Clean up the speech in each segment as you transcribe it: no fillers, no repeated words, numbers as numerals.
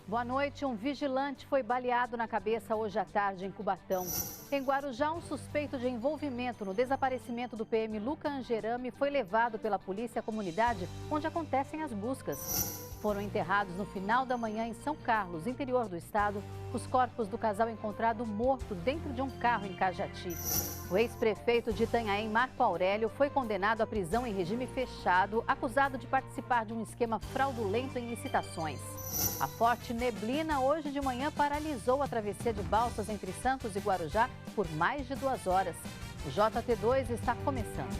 Boa noite. Um vigilante foi baleado na cabeça hoje à tarde em Cubatão. Em Guarujá, um suspeito de envolvimento no desaparecimento do PM Luca Angerame foi levado pela polícia à comunidade onde acontecem as buscas. Foram enterrados no final da manhã em São Carlos, interior do estado, os corpos do casal encontrado morto dentro de um carro em Cajati. O ex-prefeito de Itanhaém, Marco Aurélio, foi condenado à prisão em regime fechado, acusado de participar de um esquema fraudulento em licitações. A forte neblina hoje de manhã paralisou a travessia de balsas entre Santos e Guarujá por mais de 2 horas. O JT2 está começando.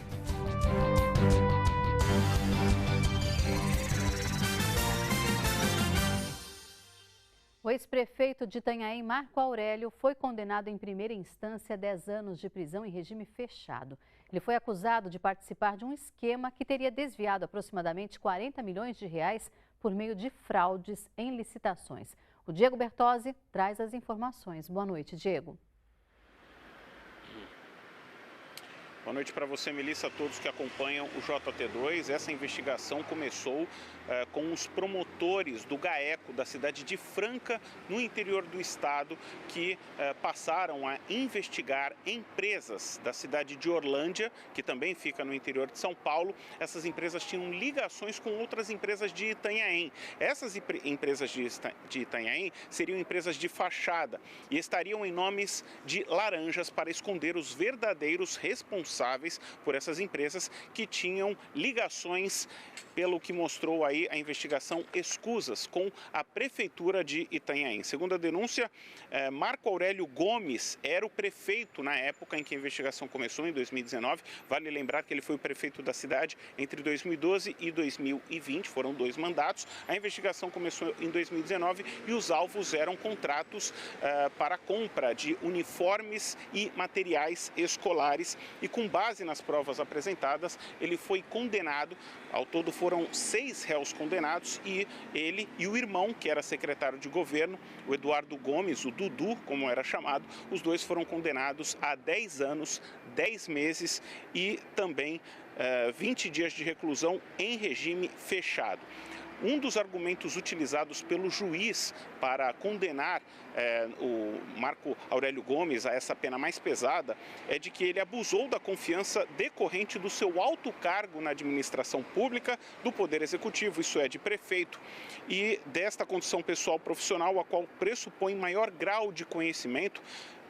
O ex-prefeito de Itanhaém, Marco Aurélio, foi condenado em primeira instância a 10 anos de prisão em regime fechado. Ele foi acusado de participar de um esquema que teria desviado aproximadamente 40 milhões de reais por meio de fraudes em licitações. O Diego Bertozzi traz as informações. Boa noite, Diego. Boa noite para você, Melissa, a todos que acompanham o JT2. Essa investigação começou com os promotores do GAECO, da cidade de Franca, no interior do estado, que passaram a investigar empresas da cidade de Orlândia, que também fica no interior de São Paulo. Essas empresas tinham ligações com outras empresas de Itanhaém. Essas empresas de Itanhaém seriam empresas de fachada e estariam em nomes de laranjas para esconder os verdadeiros responsáveis por essas empresas que tinham ligações, pelo que mostrou aí a investigação, escusas com a prefeitura de Itanhaém. Segundo a denúncia, Marco Aurélio Gomes era o prefeito na época em que a investigação começou, em 2019. Vale lembrar que ele foi o prefeito da cidade entre 2012 e 2020, foram 2 mandatos. A investigação começou em 2019 e os alvos eram contratos para compra de uniformes e materiais escolares. E com base nas provas apresentadas, ele foi condenado. Ao todo foram 6 réus condenados e ele e o irmão, que era secretário de governo, o Eduardo Gomes, o Dudu, como era chamado, os 2 foram condenados a 10 anos, 10 meses e também 20 dias de reclusão em regime fechado. Um dos argumentos utilizados pelo juiz para condenar o Marco Aurélio Gomes a essa pena mais pesada é de que ele abusou da confiança decorrente do seu alto cargo na administração pública do Poder Executivo, isso é, de prefeito, e desta condição pessoal profissional, a qual pressupõe maior grau de conhecimento,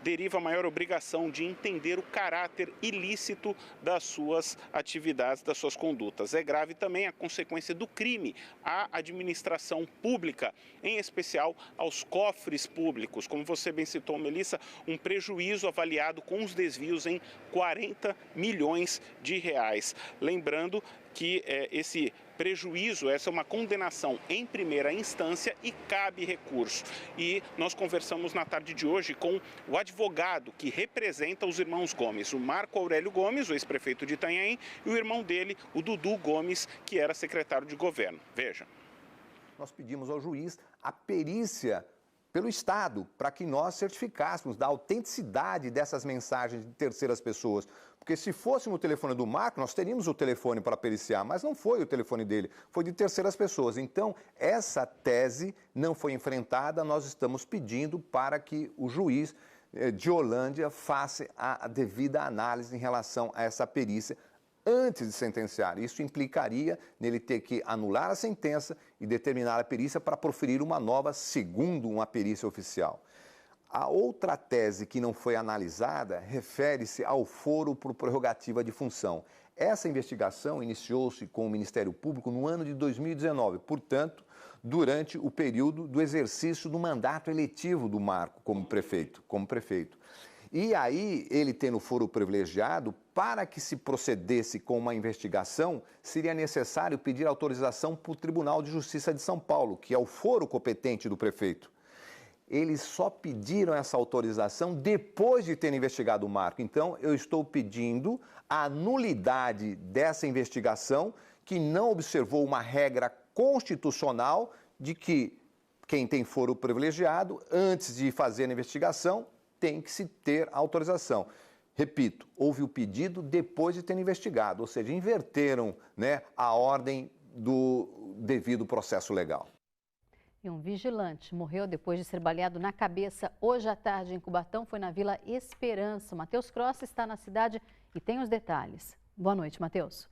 deriva a maior obrigação de entender o caráter ilícito das suas atividades, das suas condutas. É grave também a consequência do crime à administração pública, em especial aos cofres públicos. Como você bem citou, Melissa, um prejuízo avaliado com os desvios em 40 milhões de reais. Lembrando que esse prejuízo, essa é uma condenação em primeira instância e cabe recurso. E nós conversamos na tarde de hoje com o advogado que representa os irmãos Gomes, o Marco Aurélio Gomes, o ex-prefeito de Itanhaém, e o irmão dele, o Dudu Gomes, que era secretário de governo. Veja. Nós pedimos ao juiz a perícia pelo Estado, para que nós certificássemos da autenticidade dessas mensagens de terceiras pessoas. Porque se fosse no telefone do Marco, nós teríamos o telefone para periciar, mas não foi o telefone dele, foi de terceiras pessoas. Então, essa tese não foi enfrentada, nós estamos pedindo para que o juiz de Orlândia faça a devida análise em relação a essa perícia antes de sentenciar. Isso implicaria nele ter que anular a sentença e determinar a perícia para proferir uma nova, segundo uma perícia oficial. A outra tese que não foi analisada refere-se ao foro por prerrogativa de função. Essa investigação iniciou-se com o Ministério Público no ano de 2019, portanto, durante o período do exercício do mandato eletivo do Marco como prefeito. E aí, ele tendo foro privilegiado, para que se procedesse com uma investigação, seria necessário pedir autorização para o Tribunal de Justiça de São Paulo, que é o foro competente do prefeito. Eles só pediram essa autorização depois de ter investigado o Marco. Então, eu estou pedindo a nulidade dessa investigação, que não observou uma regra constitucional de que quem tem foro privilegiado, antes de fazer a investigação, tem que se ter autorização. Repito, houve o pedido depois de ter investigado, ou seja, inverteram, a ordem do devido processo legal. E um vigilante morreu depois de ser baleado na cabeça hoje à tarde em Cubatão. Foi na Vila Esperança. O Matheus Cross está na cidade e tem os detalhes. Boa noite, Matheus.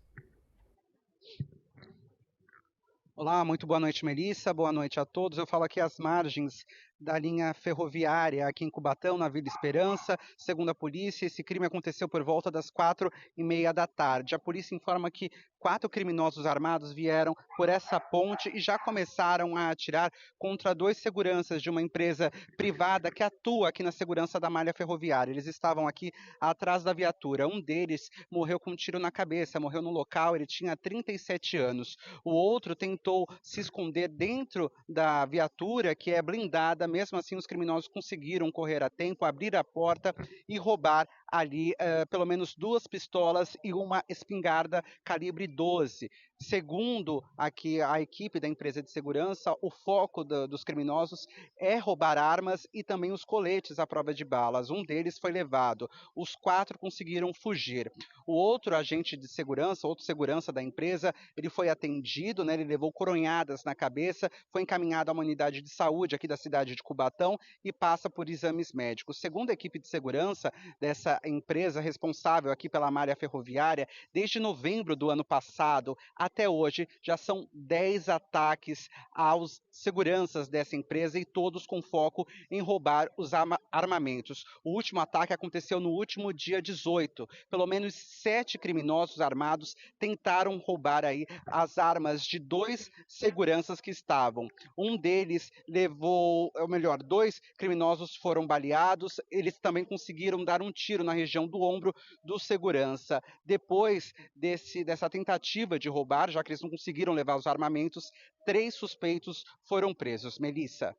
Olá, muito boa noite, Melissa. Boa noite a todos. Eu falo aqui às margens da linha ferroviária aqui em Cubatão, na Vila Esperança. Segundo a polícia, esse crime aconteceu por volta das 4h30 da tarde. A polícia informa que 4 criminosos armados vieram por essa ponte e já começaram a atirar contra 2 seguranças de uma empresa privada que atua aqui na segurança da malha ferroviária. Eles estavam aqui atrás da viatura. Um deles morreu com um tiro na cabeça, morreu no local, ele tinha 37 anos. O outro tentou se esconder dentro da viatura, que é blindada. Mesmo assim, os criminosos conseguiram correr a tempo, abrir a porta e roubar ali pelo menos 2 pistolas e uma espingarda calibre 12. Segundo aqui a equipe da empresa de segurança, o foco dos criminosos é roubar armas e também os coletes à prova de balas. Um deles foi levado. Os 4 conseguiram fugir. O outro agente de segurança, outro segurança da empresa, ele foi atendido, né? Ele levou coronhadas na cabeça, foi encaminhado a uma unidade de saúde aqui da cidade de Cubatão e passa por exames médicos. Segundo a equipe de segurança dessa empresa responsável aqui pela malha ferroviária, desde novembro do ano passado até hoje já são 10 ataques aos seguranças dessa empresa e todos com foco em roubar os armamentos. O último ataque aconteceu no último dia 18. Pelo menos 7 criminosos armados tentaram roubar aí as armas de 2 seguranças que estavam. Um deles levou, ou melhor, 2 criminosos foram baleados. Eles também conseguiram dar um tiro na região do ombro do segurança. Depois dessa tentativa de roubar, já que eles não conseguiram levar os armamentos, 3 suspeitos foram presos. Melissa.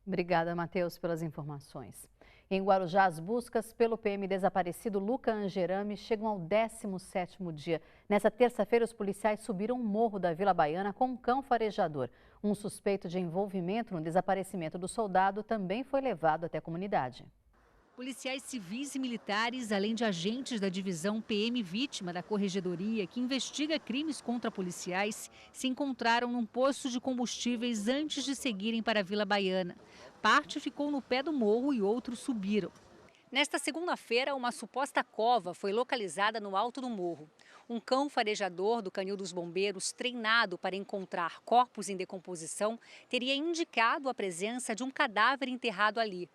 Obrigada, Matheus, pelas informações. Em Guarujá, as buscas pelo PM desaparecido Luca Angerami chegam ao 17º dia. Nessa terça-feira, os policiais subiram um morro da Vila Baiana com um cão farejador. Um suspeito de envolvimento no desaparecimento do soldado também foi levado até a comunidade. Policiais civis e militares, além de agentes da divisão PM Vítima da Corregedoria, que investiga crimes contra policiais, se encontraram num posto de combustíveis antes de seguirem para a Vila Baiana. Parte ficou no pé do morro e outros subiram. Nesta segunda-feira, uma suposta cova foi localizada no alto do morro. Um cão farejador do Canil dos Bombeiros, treinado para encontrar corpos em decomposição, teria indicado a presença de um cadáver enterrado ali.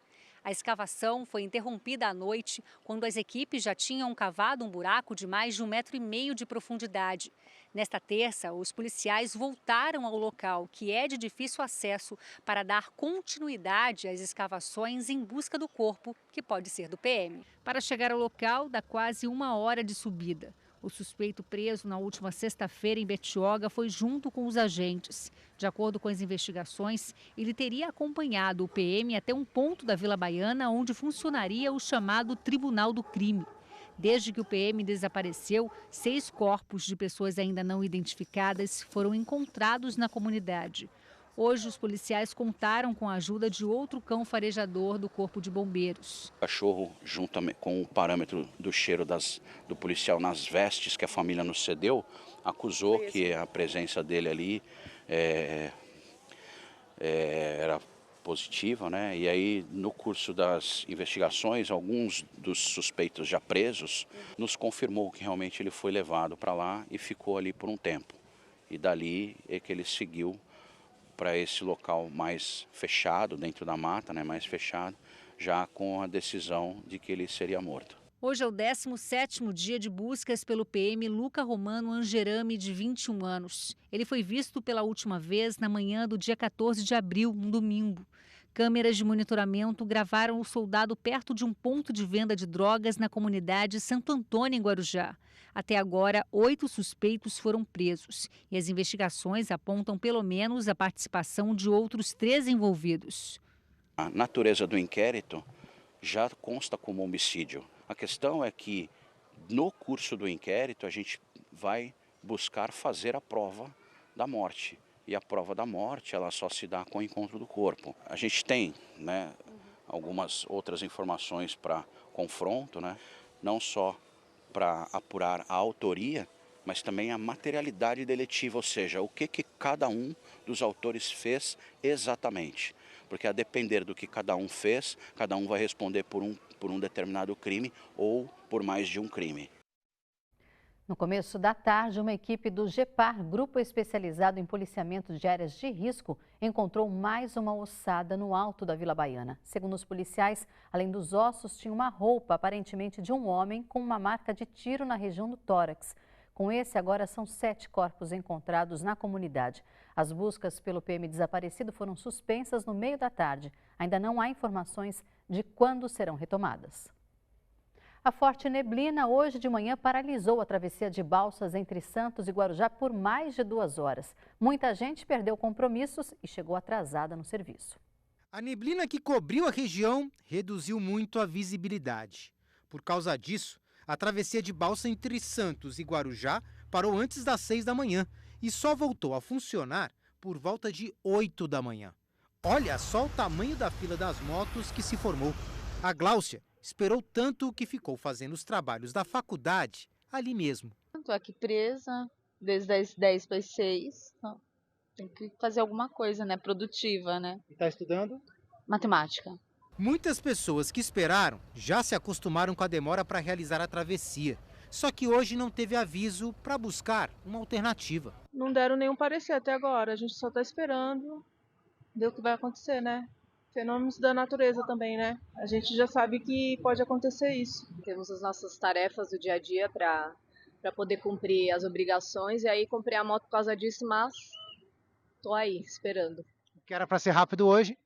A escavação foi interrompida à noite, quando as equipes já tinham cavado um buraco de mais de 1,5 metro de profundidade. Nesta terça, os policiais voltaram ao local, que é de difícil acesso, para dar continuidade às escavações em busca do corpo, que pode ser do PM. Para chegar ao local, dá quase 1 hora de subida. O suspeito preso na última sexta-feira em Betioga foi junto com os agentes. De acordo com as investigações, ele teria acompanhado o PM até um ponto da Vila Baiana onde funcionaria o chamado Tribunal do Crime. Desde que o PM desapareceu, 6 corpos de pessoas ainda não identificadas foram encontrados na comunidade. Hoje, os policiais contaram com a ajuda de outro cão farejador do Corpo de Bombeiros. O cachorro, junto com o parâmetro do cheiro do policial nas vestes que a família nos cedeu, acusou que a presença dele ali era positiva, né? E aí, no curso das investigações, alguns dos suspeitos já presos nos confirmou que realmente ele foi levado para lá e ficou ali por um tempo. E dali é que ele seguiu para esse local mais fechado, dentro da mata, né, mais fechado, já com a decisão de que ele seria morto. Hoje é o 17º dia de buscas pelo PM Luca Romano Angerami, de 21 anos. Ele foi visto pela última vez na manhã do dia 14 de abril, um domingo. Câmeras de monitoramento gravaram o soldado perto de um ponto de venda de drogas na comunidade Santo Antônio, em Guarujá. Até agora, 8 suspeitos foram presos e as investigações apontam pelo menos a participação de outros 3 envolvidos. A natureza do inquérito já consta como homicídio. A questão é que, no curso do inquérito, a gente vai buscar fazer a prova da morte. E a prova da morte, ela só se dá com o encontro do corpo. A gente tem, né, algumas outras informações para confronto, né, não só para apurar a autoria, mas também a materialidade deletiva, ou seja, o que cada um dos autores fez exatamente. Porque a depender do que cada um fez, cada um vai responder por um determinado crime ou por mais de um crime. No começo da tarde, uma equipe do GEPAR, Grupo Especializado em Policiamento de Áreas de Risco, encontrou mais uma ossada no alto da Vila Baiana. Segundo os policiais, além dos ossos, tinha uma roupa, aparentemente de um homem, com uma marca de tiro na região do tórax. Com esse, agora são 7 corpos encontrados na comunidade. As buscas pelo PM desaparecido foram suspensas no meio da tarde. Ainda não há informações de quando serão retomadas. A forte neblina hoje de manhã paralisou a travessia de balsas entre Santos e Guarujá por mais de 2 horas. Muita gente perdeu compromissos e chegou atrasada no serviço. A neblina que cobriu a região reduziu muito a visibilidade. Por causa disso, a travessia de balsa entre Santos e Guarujá parou antes das 6 da manhã e só voltou a funcionar por volta de 8 da manhã. Olha só o tamanho da fila das motos que se formou. A Gláucia esperou tanto que ficou fazendo os trabalhos da faculdade ali mesmo. Estou aqui presa desde as 10 para as 6. Então, tem que fazer alguma coisa, né? Produtiva, né? E está estudando? Matemática. Muitas pessoas que esperaram já se acostumaram com a demora para realizar a travessia. Só que hoje não teve aviso para buscar uma alternativa. Não deram nenhum parecer até agora. A gente só está esperando ver o que vai acontecer, né? Fenômenos da natureza também, né? A gente já sabe que pode acontecer isso. Temos as nossas tarefas do dia a dia para poder cumprir as obrigações. E aí comprei a moto por causa disso, mas tô aí, esperando. O que era para ser rápido hoje?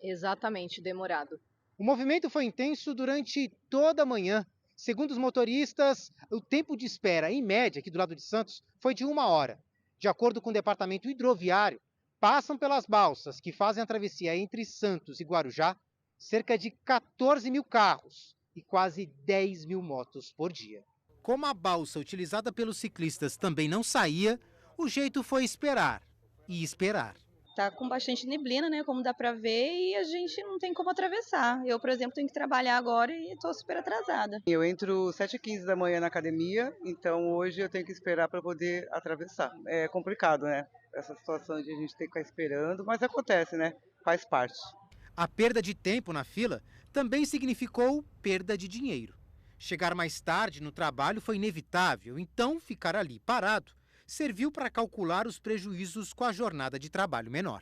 Exatamente, demorado. O movimento foi intenso durante toda a manhã. Segundo os motoristas, o tempo de espera, em média, aqui do lado de Santos, foi de 1 hora. De acordo com o Departamento Hidroviário, passam pelas balsas que fazem a travessia entre Santos e Guarujá cerca de 14 mil carros e quase 10 mil motos por dia. Como a balsa utilizada pelos ciclistas também não saía, o jeito foi esperar e esperar. Tá com bastante neblina, né, como dá para ver, e a gente não tem como atravessar. Eu, por exemplo, tenho que trabalhar agora e estou super atrasada. Eu entro 7h15 da manhã na academia, então hoje eu tenho que esperar para poder atravessar. É complicado, né? Essa situação de a gente ter que ficar esperando, mas acontece, né? Faz parte. A perda de tempo na fila também significou perda de dinheiro. Chegar mais tarde no trabalho foi inevitável, então ficar ali parado serviu para calcular os prejuízos com a jornada de trabalho menor.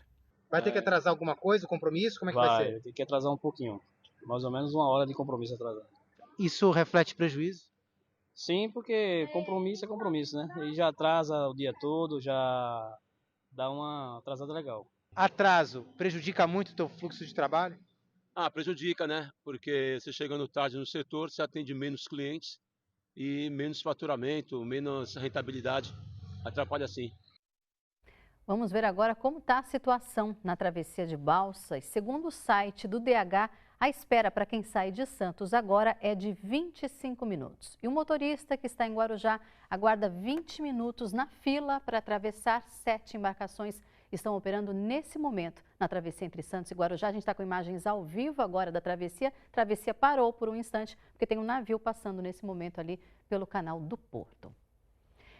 Vai ter que atrasar alguma coisa, o compromisso? Como é que vai ser? Vai ter que atrasar um pouquinho, mais ou menos 1 hora de compromisso atrasado. Isso reflete prejuízo? Sim, porque compromisso é compromisso, né? E já atrasa o dia todo, já dá uma atrasada legal. Atraso prejudica muito o teu fluxo de trabalho? Prejudica, né? Porque você chegando tarde no setor, você atende menos clientes e menos faturamento, menos rentabilidade. Atrapalha sim. Vamos ver agora como está a situação na travessia de balsas. Segundo o site do DH, a espera para quem sai de Santos agora é de 25 minutos. E o motorista que está em Guarujá aguarda 20 minutos na fila para atravessar. 7 embarcações estão operando nesse momento na travessia entre Santos e Guarujá. A gente está com imagens ao vivo agora da travessia. A travessia parou por um instante porque tem um navio passando nesse momento ali pelo canal do Porto.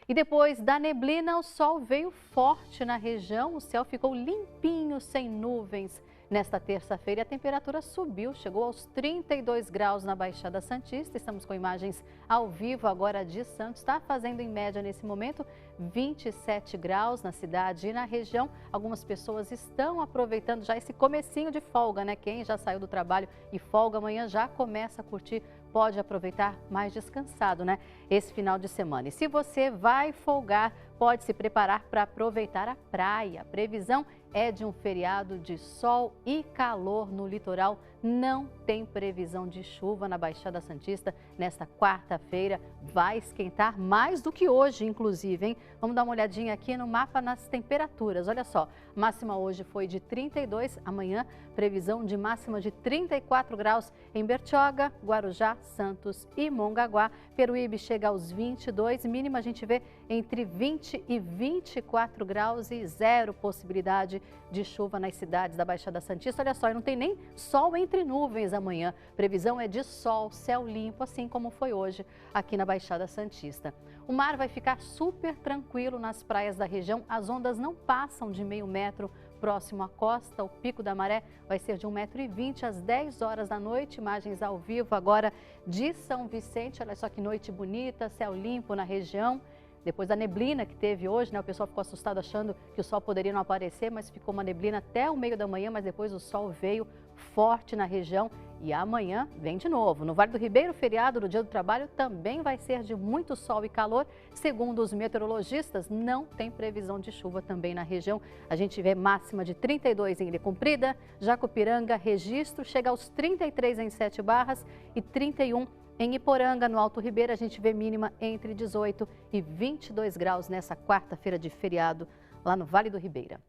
E depois da neblina, o sol veio forte na região, o céu ficou limpinho, sem nuvens. Nesta terça-feira, a temperatura subiu, chegou aos 32 graus na Baixada Santista. Estamos com imagens ao vivo agora de Santos. Está fazendo em média nesse momento 27 graus na cidade e na região. Algumas pessoas estão aproveitando já esse comecinho de folga, né? Quem já saiu do trabalho e folga amanhã já começa a curtir, pode aproveitar mais descansado, né? Esse final de semana. E se você vai folgar, pode se preparar para aproveitar a praia. A previsão é de um feriado de sol e calor no litoral. Não tem previsão de chuva na Baixada Santista nesta quarta-feira. Vai esquentar mais do que hoje, inclusive, hein? Vamos dar uma olhadinha aqui no mapa nas temperaturas. Olha só, máxima hoje foi de 32, amanhã previsão de máxima de 34 graus em Bertioga, Guarujá, Santos e Mongaguá. Peruíbe chega aos 22, mínima a gente vê entre 20 20 e 24 graus e zero possibilidade de chuva nas cidades da Baixada Santista. Olha só, não tem nem sol entre nuvens amanhã. Previsão é de sol, céu limpo, assim como foi hoje aqui na Baixada Santista. O mar vai ficar super tranquilo nas praias da região. As ondas não passam de meio metro próximo à costa. O pico da maré vai ser de 1,20 m às 10 horas da noite. Imagens ao vivo agora de São Vicente. Olha só que noite bonita, céu limpo na região. Depois da neblina que teve hoje, né? O pessoal ficou assustado achando que o sol poderia não aparecer, mas ficou uma neblina até o meio da manhã, mas depois o sol veio forte na região e amanhã vem de novo. No Vale do Ribeiro, feriado do Dia do Trabalho também vai ser de muito sol e calor. Segundo os meteorologistas, não tem previsão de chuva também na região. A gente vê máxima de 32 em Ilha Comprida, Jacupiranga, Registro, chega aos 33 em Sete Barras e 31 em Iporanga, no Alto Ribeiro. A gente vê mínima entre 18 e 22 graus nessa quarta-feira de feriado lá no Vale do Ribeira.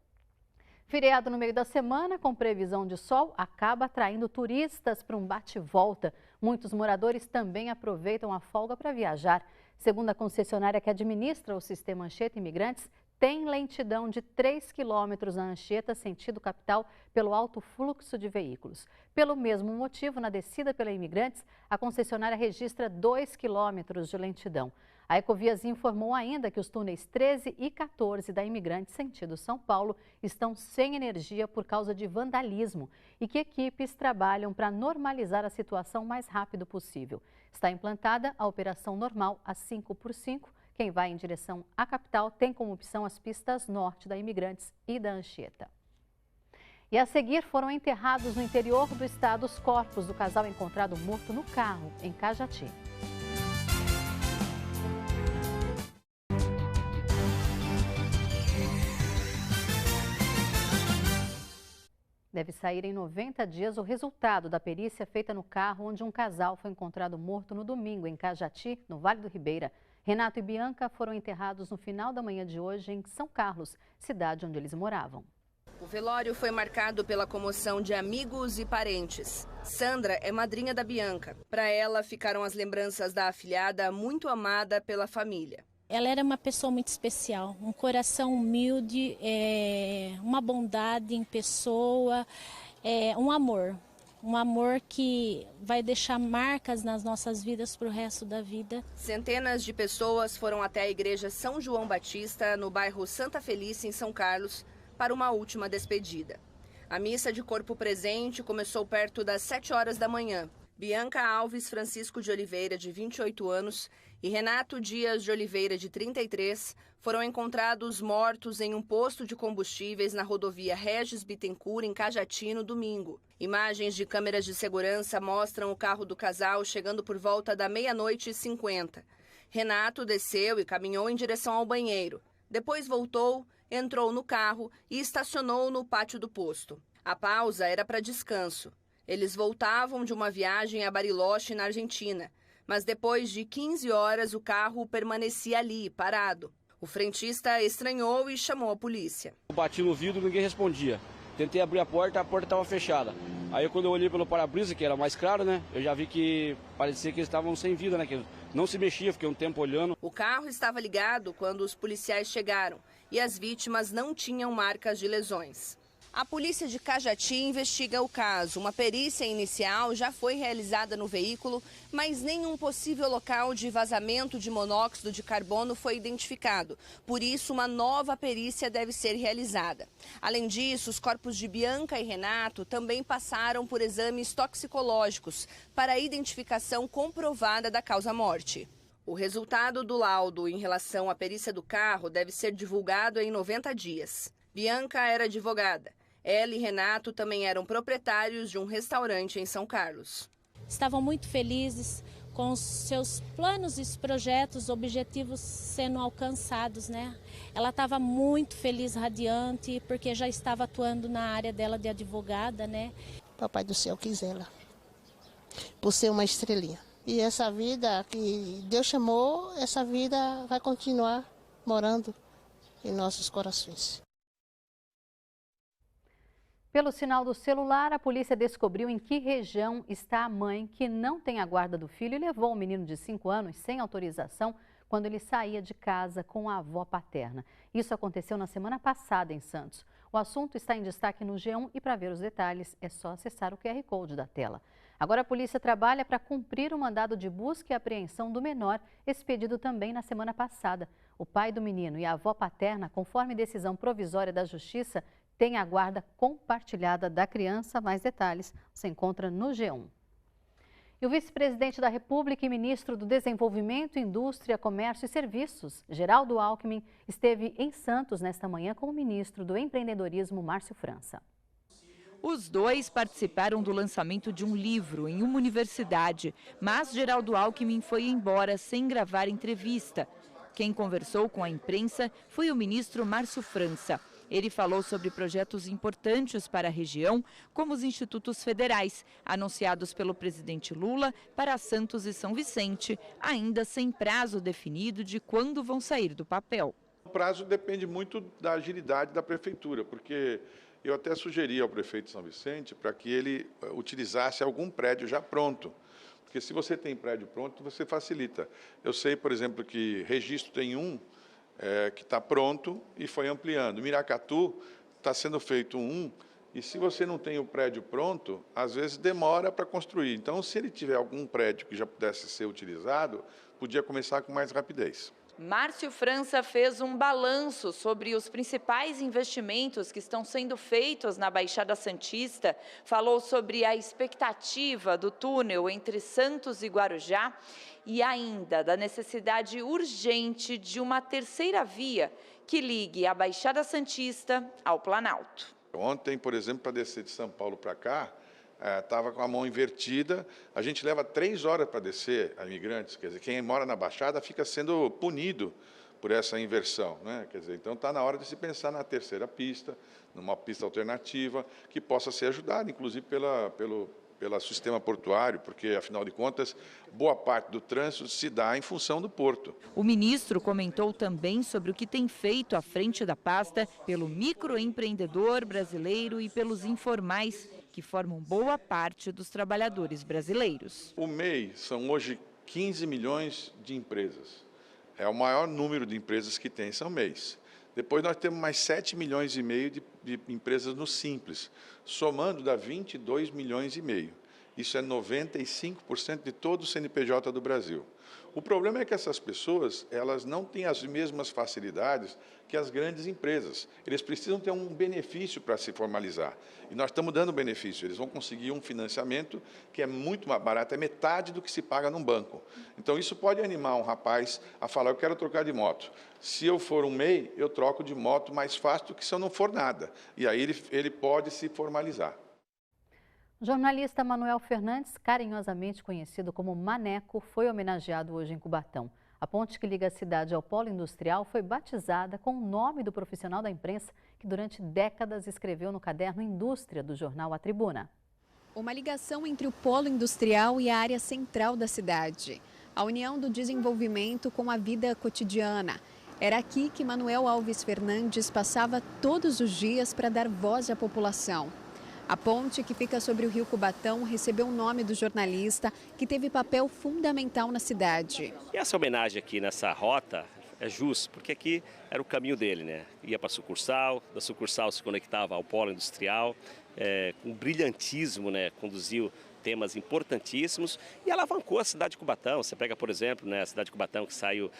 Feriado no meio da semana, com previsão de sol, acaba atraindo turistas para um bate-volta. Muitos moradores também aproveitam a folga para viajar. Segundo a concessionária que administra o sistema Anchieta Imigrantes, tem lentidão de 3 quilômetros na Anchieta, sentido capital, pelo alto fluxo de veículos. Pelo mesmo motivo, na descida pela Imigrantes, a concessionária registra 2 quilômetros de lentidão. A Ecovias informou ainda que os túneis 13 e 14 da Imigrantes, sentido São Paulo, estão sem energia por causa de vandalismo e que equipes trabalham para normalizar a situação o mais rápido possível. Está implantada a operação normal a 5x5. Quem vai em direção à capital tem como opção as pistas norte da Imigrantes e da Anchieta. E a seguir foram enterrados no interior do estado os corpos do casal encontrado morto no carro, em Cajati. Deve sair em 90 dias o resultado da perícia feita no carro onde um casal foi encontrado morto no domingo, em Cajati, no Vale do Ribeira. Renato e Bianca foram enterrados no final da manhã de hoje em São Carlos, cidade onde eles moravam. O velório foi marcado pela comoção de amigos e parentes. Sandra é madrinha da Bianca. Para ela, ficaram as lembranças da afilhada muito amada pela família. Ela era uma pessoa muito especial, um coração humilde, uma bondade em pessoa, um amor. Um amor que vai deixar marcas nas nossas vidas para o resto da vida. Centenas de pessoas foram até a igreja São João Batista, no bairro Santa Felícia, em São Carlos, para uma última despedida. A missa de corpo presente começou perto das 7 horas da manhã. Bianca Alves Francisco de Oliveira, de 28 anos, e Renato Dias de Oliveira, de 33, foram encontrados mortos em um posto de combustíveis na rodovia Regis Bittencourt, em Cajati, no domingo. Imagens de câmeras de segurança mostram o carro do casal chegando por volta da 00h50. Renato desceu e caminhou em direção ao banheiro. Depois voltou, entrou no carro e estacionou no pátio do posto. A pausa era para descanso. Eles voltavam de uma viagem a Bariloche, na Argentina. Mas depois de 15 horas, o carro permanecia ali, parado. O frentista estranhou e chamou a polícia. Eu bati no vidro e ninguém respondia. Tentei abrir a porta estava fechada. Aí quando eu olhei pelo para-brisa, que era mais claro, né? Eu já vi que parecia que eles estavam sem vida, né? Que não se mexia, fiquei um tempo olhando. O carro estava ligado quando os policiais chegaram e as vítimas não tinham marcas de lesões. A polícia de Cajati investiga o caso. Uma perícia inicial já foi realizada no veículo, mas nenhum possível local de vazamento de monóxido de carbono foi identificado. Por isso, uma nova perícia deve ser realizada. Além disso, os corpos de Bianca e Renato também passaram por exames toxicológicos para a identificação comprovada da causa-morte. O resultado do laudo em relação à perícia do carro deve ser divulgado em 90 dias. Bianca era advogada. Ela e Renato também eram proprietários de um restaurante em São Carlos. Estavam muito felizes com os seus planos e projetos, objetivos sendo alcançados, né? Ela estava muito feliz, radiante, porque já estava atuando na área dela de advogada, né? Papai do céu quis ela, por ser uma estrelinha. E essa vida que Deus chamou, essa vida vai continuar morando em nossos corações. Pelo sinal do celular, a polícia descobriu em que região está a mãe que não tem a guarda do filho e levou o menino de 5 anos sem autorização quando ele saía de casa com a avó paterna. Isso aconteceu na semana passada em Santos. O assunto está em destaque no G1 e para ver os detalhes é só acessar o QR Code da tela. Agora a polícia trabalha para cumprir o mandado de busca e apreensão do menor, expedido também na semana passada. O pai do menino e a avó paterna, conforme decisão provisória da Justiça, têm a guarda compartilhada da criança. Mais detalhes você encontra no G1. E o vice-presidente da República e ministro do Desenvolvimento, Indústria, Comércio e Serviços, Geraldo Alckmin, esteve em Santos nesta manhã com o ministro do Empreendedorismo, Márcio França. Os dois participaram do lançamento de um livro em uma universidade, mas Geraldo Alckmin foi embora sem gravar entrevista. Quem conversou com a imprensa foi o ministro Márcio França. Ele falou sobre projetos importantes para a região, como os institutos federais, anunciados pelo presidente Lula para Santos e São Vicente, ainda sem prazo definido de quando vão sair do papel. O prazo depende muito da agilidade da prefeitura, porque eu até sugeri ao prefeito de São Vicente para que ele utilizasse algum prédio já pronto. Porque se você tem prédio pronto, você facilita. Eu sei, por exemplo, que Registro tem um que está pronto e foi ampliando. Miracatu está sendo feito um, e se você não tem o prédio pronto, às vezes demora para construir. Então, se ele tiver algum prédio que já pudesse ser utilizado, podia começar com mais rapidez. Márcio França fez um balanço sobre os principais investimentos que estão sendo feitos na Baixada Santista, falou sobre a expectativa do túnel entre Santos e Guarujá e ainda da necessidade urgente de uma terceira via que ligue a Baixada Santista ao Planalto. Ontem, por exemplo, para descer de São Paulo para cá, estava com a mão invertida, a gente leva 3 horas para descer a imigrantes, quer dizer, quem mora na Baixada fica sendo punido por essa inversão, né? Quer dizer, então está na hora de se pensar na terceira pista, numa pista alternativa, que possa ser ajudada, inclusive pelo sistema portuário, porque, afinal de contas, boa parte do trânsito se dá em função do porto. O ministro comentou também sobre o que tem feito à frente da pasta pelo microempreendedor brasileiro e pelos informais, que formam boa parte dos trabalhadores brasileiros. O MEI são hoje 15 milhões de empresas. É o maior número de empresas que tem, são MEIs. Depois nós temos mais 7 milhões e meio de empresas no Simples. Somando dá 22 milhões e meio. Isso é 95% de todo o CNPJ do Brasil. O problema é que essas pessoas, elas não têm as mesmas facilidades que as grandes empresas. Eles precisam ter um benefício para se formalizar. E nós estamos dando benefício. Eles vão conseguir um financiamento que é muito mais barato, é metade do que se paga num banco. Então, isso pode animar um rapaz a falar, eu quero trocar de moto. Se eu for um MEI, eu troco de moto mais fácil do que se eu não for nada. E aí ele pode se formalizar. O jornalista Manuel Fernandes, carinhosamente conhecido como Maneco, foi homenageado hoje em Cubatão. A ponte que liga a cidade ao polo industrial foi batizada com o nome do profissional da imprensa que durante décadas escreveu no caderno Indústria do jornal A Tribuna. Uma ligação entre o polo industrial e a área central da cidade. A união do desenvolvimento com a vida cotidiana. Era aqui que Manuel Alves Fernandes passava todos os dias para dar voz à população. A ponte que fica sobre o rio Cubatão recebeu o nome do jornalista que teve papel fundamental na cidade. E essa homenagem aqui nessa rota é justo, porque aqui era o caminho dele, né? Ia para a sucursal, da sucursal se conectava ao polo industrial, com brilhantismo, né? Conduziu temas importantíssimos e alavancou a cidade de Cubatão. Você pega, por exemplo, né, a cidade de Cubatão, que saiu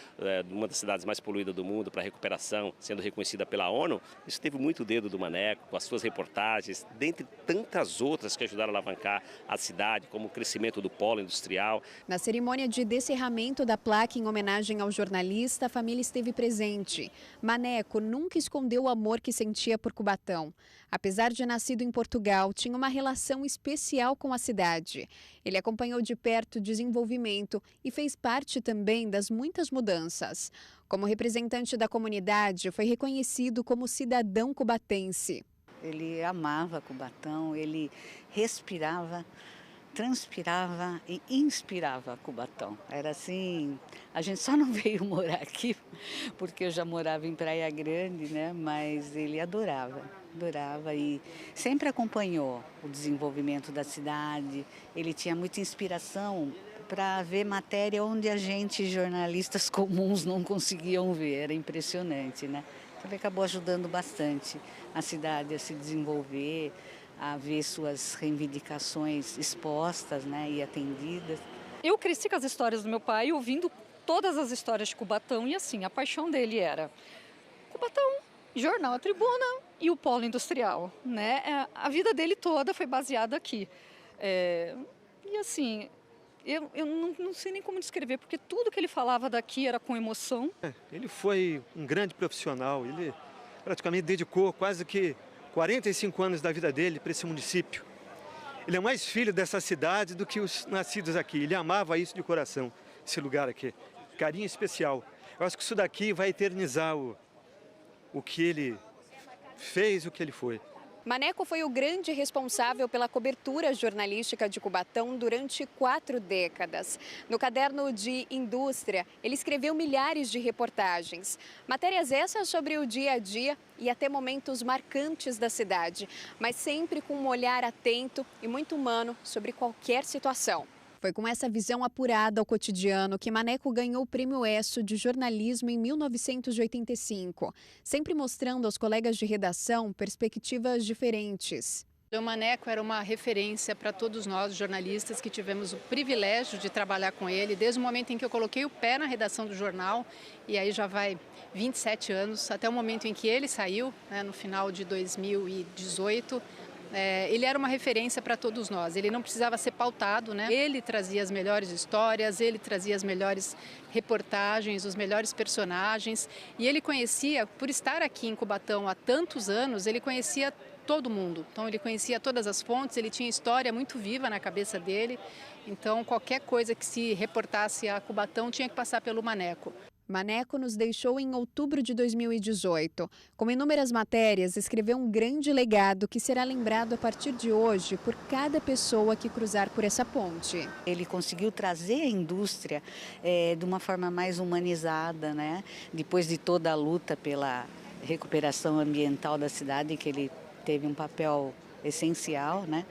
de uma das cidades mais poluídas do mundo para recuperação, sendo reconhecida pela ONU. Isso teve muito dedo do Maneco, com as suas reportagens, dentre tantas outras que ajudaram a alavancar a cidade, como o crescimento do polo industrial. Na cerimônia de descerramento da placa em homenagem ao jornalista, a família esteve presente. Maneco nunca escondeu o amor que sentia por Cubatão. Apesar de nascido em Portugal, tinha uma relação especial com a cidade. Ele acompanhou de perto o desenvolvimento e fez parte também das muitas mudanças. Como representante da comunidade, foi reconhecido como cidadão cubatense. Ele amava Cubatão, ele respirava, transpirava e inspirava Cubatão. Era assim, a gente só não veio morar aqui porque eu já morava em Praia Grande, né? Mas ele adorava e sempre acompanhou o desenvolvimento da cidade. Ele tinha muita inspiração para ver matéria onde a gente, jornalistas comuns, não conseguiam ver. Era impressionante, né? Então ele acabou ajudando bastante a cidade a se desenvolver, a ver suas reivindicações expostas, né, e atendidas. Eu cresci com as histórias do meu pai, ouvindo todas as histórias de Cubatão, e assim, a paixão dele era Cubatão, jornal A Tribuna e o polo industrial, né? A vida dele toda foi baseada aqui. E assim, eu não sei nem como descrever, porque tudo que ele falava daqui era com emoção. Ele foi um grande profissional, ele praticamente dedicou quase que 45 anos da vida dele para esse município. Ele é mais filho dessa cidade do que os nascidos aqui. Ele amava isso de coração, esse lugar aqui. Carinho especial. Eu acho que isso daqui vai eternizar o que ele fez, o que ele foi. Maneco foi o grande responsável pela cobertura jornalística de Cubatão durante 4 décadas. No caderno de Indústria, ele escreveu milhares de reportagens. Matérias essas sobre o dia a dia e até momentos marcantes da cidade, mas sempre com um olhar atento e muito humano sobre qualquer situação. Foi com essa visão apurada ao cotidiano que Maneco ganhou o Prêmio ESSO de jornalismo em 1985, sempre mostrando aos colegas de redação perspectivas diferentes. O Maneco era uma referência para todos nós, jornalistas, que tivemos o privilégio de trabalhar com ele desde o momento em que eu coloquei o pé na redação do jornal, e aí já vai 27 anos, até o momento em que ele saiu, né, no final de 2018. Ele era uma referência para todos nós, ele não precisava ser pautado, né? Ele trazia as melhores histórias, ele trazia as melhores reportagens, os melhores personagens, e ele conhecia, por estar aqui em Cubatão há tantos anos, ele conhecia todo mundo. Então ele conhecia todas as fontes, ele tinha história muito viva na cabeça dele, então qualquer coisa que se reportasse a Cubatão tinha que passar pelo Maneco. Maneco nos deixou em outubro de 2018. Com inúmeras matérias, escreveu um grande legado que será lembrado a partir de hoje por cada pessoa que cruzar por essa ponte. Ele conseguiu trazer a indústria de uma forma mais humanizada, né? Depois de toda a luta pela recuperação ambiental da cidade, que ele teve um papel essencial, né?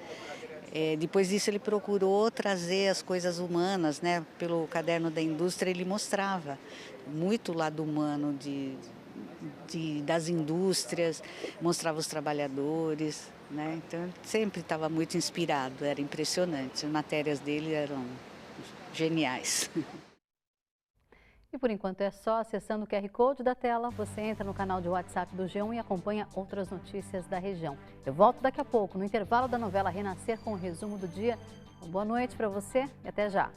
Depois disso ele procurou trazer as coisas humanas, né? Pelo caderno da indústria ele mostrava muito o lado humano das indústrias, mostrava os trabalhadores, né? Então sempre estava muito inspirado, era impressionante, as matérias dele eram geniais. E por enquanto é só, acessando o QR Code da tela, você entra no canal de WhatsApp do G1 e acompanha outras notícias da região. Eu volto daqui a pouco, no intervalo da novela Renascer, com o resumo do dia. Uma boa noite para você e até já.